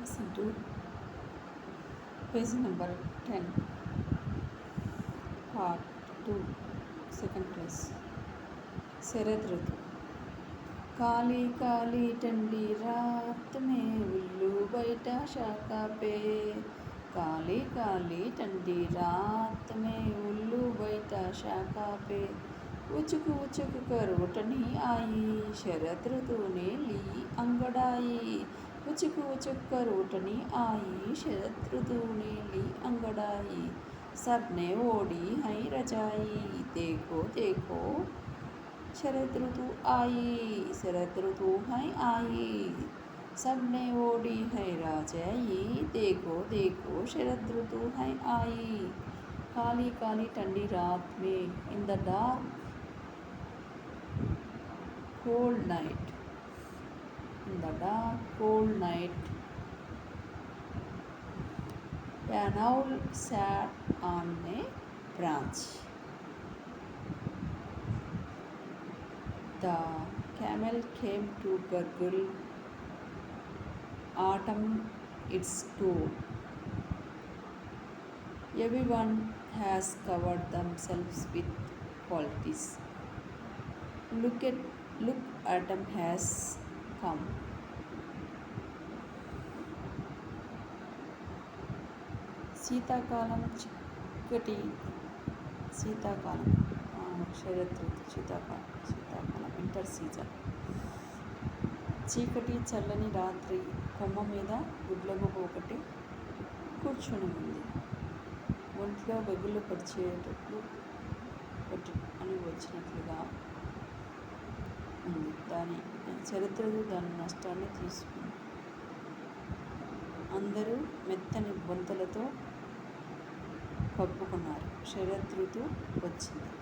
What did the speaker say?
Listen to page number 10, part 2, second place. शरद ऋतु। काली काली ठंडी रात में उल्लू बैठा शाखा पे। काली काली ठंडी रात में उल्लू बैठा शाखा पे। उचक उचक कर उठनी आई, शरद ऋतु ने ली अंगड़ाई। उचक उचक कर उठनी आई, शरद ऋतु ने ली अंगड़ाई। सबने ओढ़ी है रजाई, देखो देखो शरद ऋतु आई, शरद ऋतु है आई। सबने ओढ़ी है रजाई, देखो देखो शरद ऋतु है आई। काली काली ठंडी रात में, in the dark cold night, in the dark cold night, an owl sat on a branch. The camel came to gurgle autumn its toll. Everyone has covered themselves with qualities. Look, autumn has come. శీతాకాలం చిక్కటి శీతాకాలం శరత్ ఋతు శీతాకాలం winter season. చీకటి చల్లని రాత్రి కొమ్మ మీద గుడ్లగూబ ఒకటి కూర్చొని ఉంది. ఒంట్లో బెగులు పరిచేటట్లు అని వచ్చినట్లుగా ఉంది. దాని చరిత్రలు దాని నష్టాన్ని తీసుకుంది. అందరూ మెత్తని బొంతలతో కప్పుకున్నారు. శరద్ ఋతువు వచ్చింది.